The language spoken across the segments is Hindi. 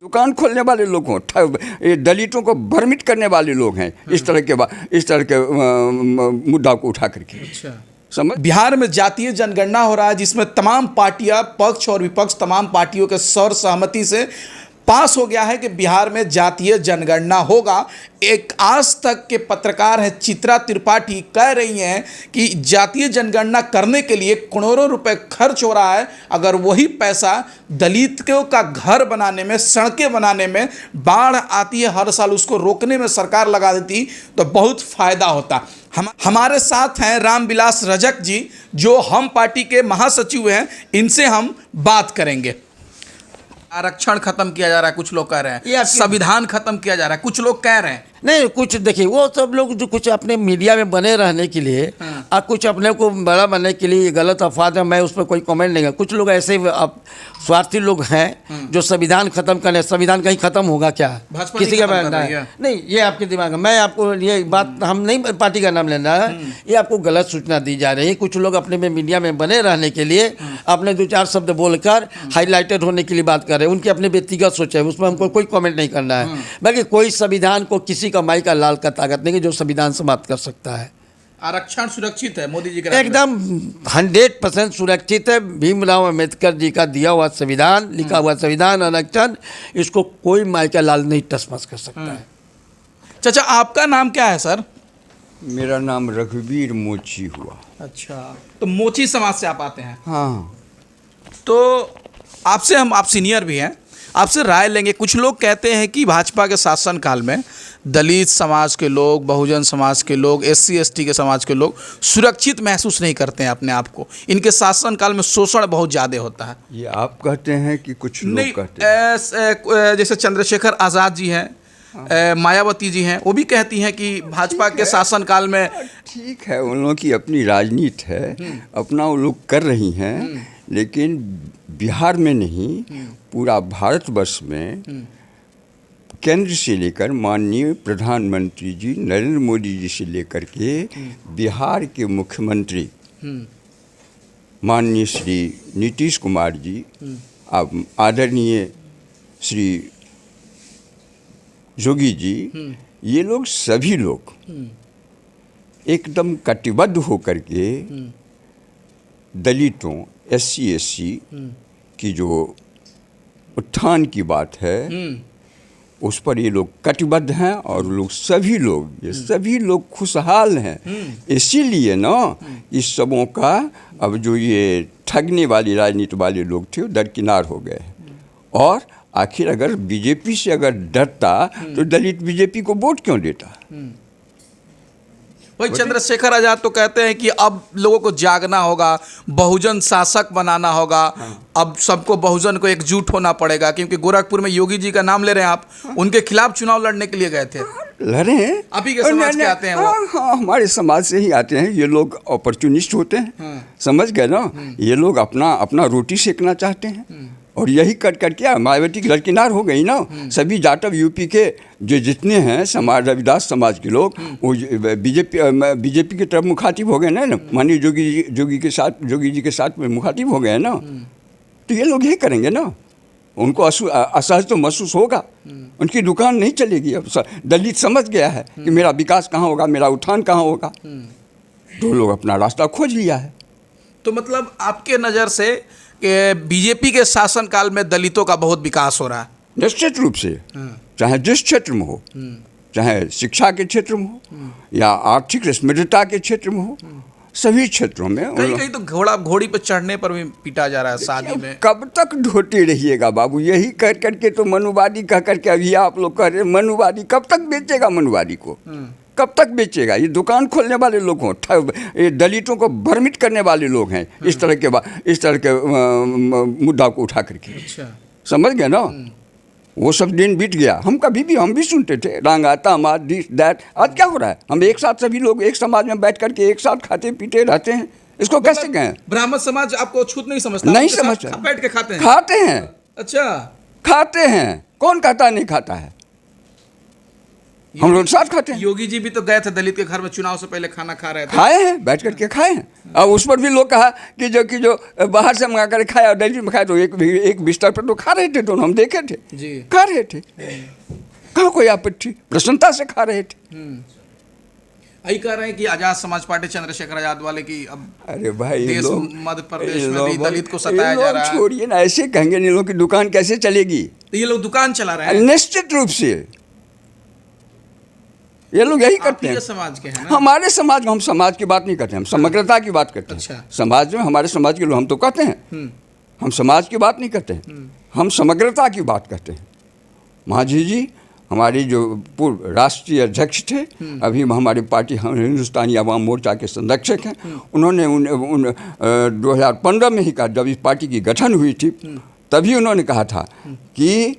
दुकान खोलने वाले लोग हों, ये दलितों को भ्रमित करने वाले लोग हैं, इस तरह के मुद्दा को उठा करके। अच्छा, समझ। बिहार में जातीय जनगणना हो रहा है जिसमें तमाम पार्टियां, पक्ष और विपक्ष, तमाम पार्टियों के सर्वसहमति से पास हो गया है कि बिहार में जातीय जनगणना होगा। एक आज तक के पत्रकार है चित्रा त्रिपाठी कह रही हैं कि जातीय जनगणना करने के लिए करोड़ों रुपए खर्च हो रहा है। अगर वही पैसा दलितों का घर बनाने में, सड़कें बनाने में, बाढ़ आती है हर साल उसको रोकने में सरकार लगा देती तो बहुत फायदा होता। हमारे साथ हैं रामविलास रजक जी, जो हम पार्टी के महासचिव हैं। इनसे हम बात करेंगे। आरक्षण खत्म किया जा रहा है, कुछ लोग कह रहे हैं। संविधान खत्म किया जा रहा है, कुछ लोग कह रहे हैं। नहीं, कुछ देखिए, वो सब लोग जो कुछ अपने मीडिया में बने रहने के लिए और कुछ अपने को बड़ा बनने के लिए गलत अफवाह है, मैं उस पर कोई कमेंट नहीं करूँ। कुछ लोग ऐसे स्वार्थी लोग हैं जो संविधान खत्म करने, संविधान कहीं खत्म होगा क्या? किसी का बनना है? नहीं, ये आपके दिमाग में, मैं आपको ये बात, हम नहीं पार्टी का नाम लेना है, ये आपको गलत सूचना दी जा रही है। कुछ लोग अपने में मीडिया में बने रहने के लिए अपने दो चार शब्द बोलकर हाईलाइटेड होने के लिए बात कर रहे हैं। उनकी अपनी व्यक्तिगत सोच है, उसमें हमको कोई कमेंट नहीं करना है। बाकी कोई संविधान को किसी कमाई का लाल का ताकत नहीं कि जो संविधान समाप्त कर सकता है। आरक्षण सुरक्षित है मोदी जी का? एकदम 100% सुरक्षित है। भीमराव अंबेडकर जी का दिया हुआ संविधान, लिखा हुआ संविधान, आरक्षण, इसको कोई माई का लाल नहीं टसमस कर सकता है। चाचा, आपका नाम क्या है सर? मेरा नाम रघुवीर मोची हुआ। अच्छा, तो मोची समाज से आप आते हैं? हाँ। तो आपसे आप सीनियर भी हैं, आपसे राय लेंगे। कुछ लोग कहते हैं कि भाजपा के शासनकाल में दलित समाज के लोग, बहुजन समाज के लोग, SC ST के समाज के लोग सुरक्षित महसूस नहीं करते हैं अपने आप को। इनके शासनकाल में शोषण बहुत ज़्यादा होता है। ये आप कहते हैं कि कुछ लोग नहीं, कहते हैं? जैसे चंद्रशेखर आज़ाद जी हैं, मायावती जी हैं, वो भी कहती हैं कि भाजपा के शासनकाल में। ठीक है, उन लोगों की अपनी राजनीति है, अपना वो लोग कर रही हैं, लेकिन बिहार में नहीं, पूरा भारतवर्ष में केंद्र से लेकर माननीय प्रधानमंत्री जी नरेंद्र मोदी जी से लेकर के बिहार के मुख्यमंत्री माननीय श्री नीतीश कुमार जी, अब आदरणीय श्री योगी जी, ये लोग सभी लोग एकदम कटिबद्ध होकर के दलितों, SC SC की जो उत्थान की बात है उस पर ये लोग कटिबद्ध हैं, और लोग सभी लोग, ये सभी लोग खुशहाल हैं। इसीलिए ना इस सबों का अब जो ये ठगने वाली राजनीति वाले लोग थे वो दरकिनार हो गए। और आखिर अगर बीजेपी से अगर डरता तो दलित बीजेपी को वोट क्यों देता? वही चंद्रशेखर आजाद तो कहते हैं कि अब लोगों को जागना होगा, बहुजन शासक बनाना होगा। अब सबको, बहुजन को एकजुट होना पड़ेगा, क्योंकि गोरखपुर में योगी जी का नाम ले रहे हैं आप, उनके खिलाफ चुनाव लड़ने के लिए गए थे। लड़े हैं, आप ही के समाज के आते हैं वो? हाँ, हमारे समाज से ही आते हैं। ये लोग अपॉर्चुनिस्ट होते हैं, समझ गए ना? ये लोग अपना रोटी सेकना चाहते हैं, और यही कर क्या मायावती की दरकिनार हो गई ना। सभी जाटव यूपी के जो जितने हैं समाज, रविदास समाज के लोग, वो बीजेपी की तरफ मुखातिब हो गए ना। माननीय जोगी जी के साथ में मुखातिब हो गए ना। तो ये लोग यही करेंगे ना। उनको असहज तो महसूस होगा, उनकी दुकान नहीं चलेगी। अब दलित समझ गया है कि मेरा विकास कहाँ होगा, मेरा उत्थान कहाँ होगा, तो लोग अपना रास्ता खोज लिया है। तो मतलब आपके नज़र से कि बीजेपी के शासनकाल में दलितों का बहुत विकास हो रहा है? निश्चित रूप से, चाहे जिस क्षेत्र में हो, चाहे शिक्षा के क्षेत्र में हो या आर्थिक समृद्धता के क्षेत्र में हो, सभी क्षेत्रों में। कहीं तो घोड़ी पर चढ़ने पर भी पीटा जा रहा है शादी में। कब तक ढोते रहिएगा बाबू? यही कर करके तो मनुवादी कह करके अभी आप लोग कह रहे हैं। मनुवादी कब तक बेचेगा? मनुवादी को कब तक बेचेगा? ये दुकान खोलने वाले लोग हों, ये दलितों को भ्रमित करने वाले लोग हैं, इस तरह के मुद्दा को उठा करके। अच्छा, समझ गए ना? वो सब दिन बीत गया। हम भी सुनते थे रंगाता मार दिस दैट। आज क्या हो रहा है? हम एक साथ सभी लोग एक समाज में बैठ करके एक साथ खाते पीते रहते हैं। इसको कैसे कहें? ब्राह्मण समाज आपको छूत नहीं समझता? नहीं समझता। बैठ के खाते हैं? अच्छा, खाते हैं। कौन कहता नहीं खाता है? हम लोग साथ खाते हैं। योगी जी भी तो गए थे दलित के घर में, चुनाव से पहले खाना खा रहे थे। खाए हैं, बैठ करके खाए हैं। और उस पर भी लोग कहा कि जो बाहर से मंगा कर खाया और दिल्ली में खाया, तो एक बिस्तर पर तो खा रहे थे दोनों, हम देखे थे जी, खा रहे थे, कहाँ कोई आपत्ति, प्रसन्नता से खा रहे थे। यही कह रहे हैं कि आजाद समाज पार्टी चंद्रशेखर आजाद वाले की अब अरे भाई देश लोग, मध्य प्रदेश में भी दलित को सताया जा रहा है। छोड़िए ना, ऐसे कहेंगे इन लोगों की दुकान कैसे चलेगी? तो ये लोग दुकान चला रहे हैं, निश्चित रूप से ये लोग यही करते हैं। समाज के हैं ना? हमारे समाज में, हम समाज की बात नहीं करते, हम समग्रता की बात करते हैं। अच्छा। समाज में हमारे समाज के लोग, हम तो कहते हैं हम समाज की बात नहीं करते हैं, हम समग्रता की बात करते हैं। मांझी जी हमारी जो पूर्व राष्ट्रीय अध्यक्ष थे, अभी हमारी पार्टी हिंदुस्तानी अवाम मोर्चा के संरक्षक हैं, उन्होंने 2015 में ही कहा, जब इस पार्टी की गठन हुई थी, तभी उन्होंने कहा था कि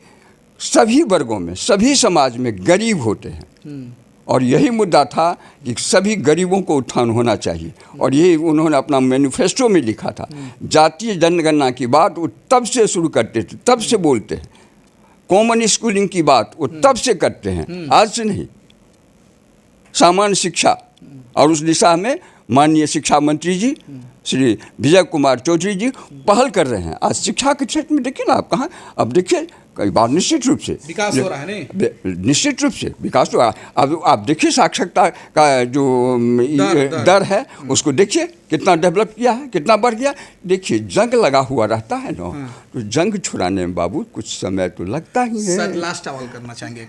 सभी वर्गों में, सभी समाज में गरीब होते हैं, और यही मुद्दा था कि सभी गरीबों को उत्थान होना चाहिए। और यही उन्होंने अपना मैनिफेस्टो में लिखा था। जातीय जनगणना की बात वो तब से शुरू करते थे, तब से बोलते हैं। कॉमन स्कूलिंग की बात वो तब से करते हैं, आज से नहीं। सामान्य शिक्षा, और उस दिशा में माननीय शिक्षा मंत्री जी श्री विजय कुमार चौधरी जी पहल कर रहे हैं। आज शिक्षा के क्षेत्र में देखिए ना आप, कहाँ अब देखिए कई बार निश्चित रूप से विकास हो रहा है, नहीं निश्चित रूप से विकास हो रहा है। अब आप देखिए साक्षरता का जो दर है, उसको देखिए कितना डेवलप किया है, कितना बढ़ गया। देखिए जंग लगा हुआ रहता है ना, तो जंग छुड़ाने में बाबू कुछ समय तो लगता ही है। सर लास्ट सवाल करना चाहेंगे,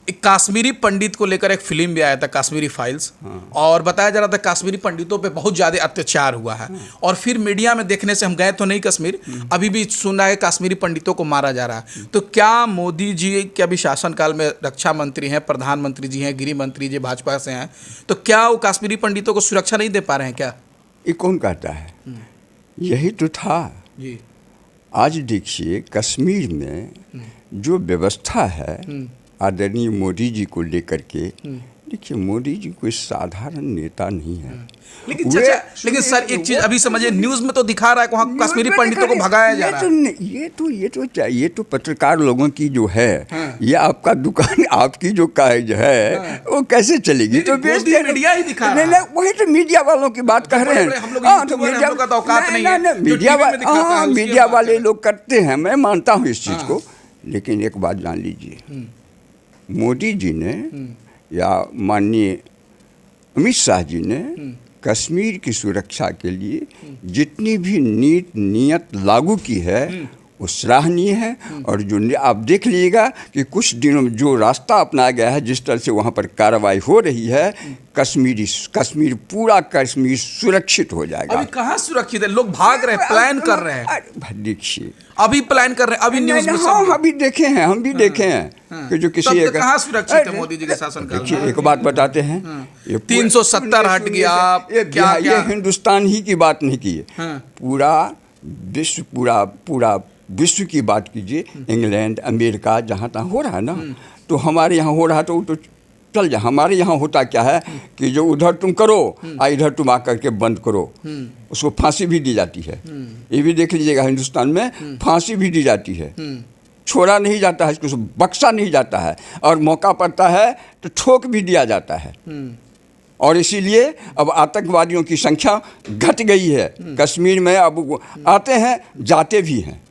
एक काश्मीरी पंडित को लेकर एक फिल्म भी आया था, कश्मीरी फाइल्स, और बताया जा रहा था कश्मीरी पंडितों पे बहुत ज़्यादा अत्याचार हुआ है, और फिर मीडिया में देखने से, हम गए तो नहीं कश्मीर, अभी भी सुन रहा है कश्मीरी पंडितों को मारा जा रहा है। तो क्या मोदी जी के अभी शासनकाल में रक्षा मंत्री हैं, प्रधानमंत्री जी हैं, गृह मंत्री जी भाजपा से हैं, तो क्या वो कश्मीरी पंडितों को सुरक्षा नहीं दे पा रहे हैं क्या? ये कौन कहता है? यही तो था जी। आज देखिए कश्मीर में जो व्यवस्था है आदरणीय मोदी जी को लेकर के, देखिए मोदी जी कोई साधारण नेता नहीं है। लेकिन सर एक चीज अभी समझिए, न्यूज में तो दिखा रहा है वहाँ कश्मीरी पंडितों को भगाया जा रहा है। ये तो पत्रकार लोगों की जो है, ये आपका दुकान, आपकी जो काज है वो कैसे चलेगी? तो मीडिया ही दिखा रहा है। वही तो मीडिया वालों की बात कर रहे हैं। मीडिया वाले लोग करते हैं, मैं मानता हूँ इस चीज को, लेकिन एक बात जान लीजिए, मोदी जी ने या माननीय अमित शाह जी ने कश्मीर की सुरक्षा के लिए जितनी भी नीयत लागू की है वो सराहनीय है। और जो आप देख लीजिएगा कि कुछ दिनों में जो रास्ता अपनाया गया है, जिस तरह से वहाँ पर कार्रवाई हो रही है, पूरा कश्मीर सुरक्षित हो जाएगा। अभी कहाँ सुरक्षित है? लोग भाग रहे हैं, प्लान कर रहे हैं। देखिए अभी प्लान कर रहे हैं, अभी न्यूज़ में सब अभी देखे हैं, हम भी देखे हैं कि जो किसी एक कहाँ सुरक्षित है मोदी जी के शासनकाल में? एक बात बताते हैं, 370 हट गया, ये हिंदुस्तान ही की बात नहीं की है, पूरा विश्व की बात कीजिए। इंग्लैंड, अमेरिका, जहाँ तहाँ हो रहा है ना, तो हमारे यहाँ हो रहा तो चल जाए। हमारे यहाँ होता क्या है कि जो उधर तुम करो इधर तुम आकर के बंद करो, उसको फांसी भी दी जाती है। ये भी देख लीजिएगा, हिंदुस्तान में फांसी भी दी जाती है, छोड़ा नहीं जाता है, इसको बख्शा नहीं जाता है, और मौका पड़ता है तो ठोक भी दिया जाता है। और इसीलिए अब आतंकवादियों की संख्या घट गई है कश्मीर में। अब आते हैं, जाते भी हैं।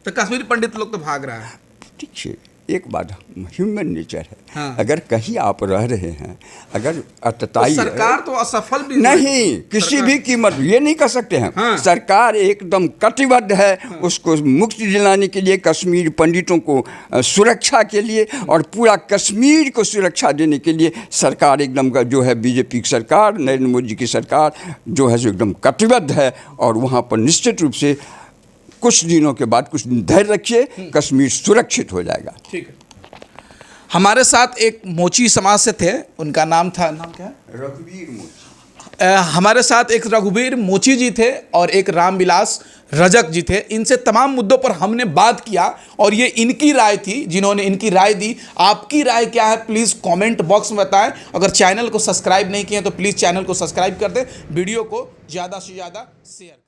तो कश्मीरी पंडित लोग तो भाग रहा है। ठीक है, एक बात ह्यूमन नेचर है। अगर कहीं आप रह रहे हैं, अगर अटताई तो सरकार तो असफल भी नहीं, किसी भी कीमत ये नहीं कर सकते हैं। सरकार एकदम कटिबद्ध है उसको मुक्ति दिलाने के लिए, कश्मीर पंडितों को सुरक्षा के लिए, और पूरा कश्मीर को सुरक्षा देने के लिए सरकार एकदम जो है, बीजेपी की सरकार, नरेंद्र मोदी की सरकार जो है, एकदम कटिबद्ध है। और वहाँ पर निश्चित रूप से कुछ दिनों के बाद, कुछ धैर्य रखिए, कश्मीर सुरक्षित हो जाएगा। ठीक है। हमारे साथ एक मोची समाज से थे, उनका नाम क्या है? रघुवीर मोची। हमारे साथ एक रघुवीर मोची जी थे और एक रामविलास रजक जी थे। इनसे तमाम मुद्दों पर हमने बात किया, और ये इनकी राय थी, जिन्होंने इनकी राय दी। आपकी राय क्या है प्लीज़ कमेंट बॉक्स में बताएं। अगर चैनल को सब्सक्राइब नहीं किए तो प्लीज़ चैनल को सब्सक्राइब कर दें, वीडियो को ज़्यादा से ज़्यादा शेयर करें।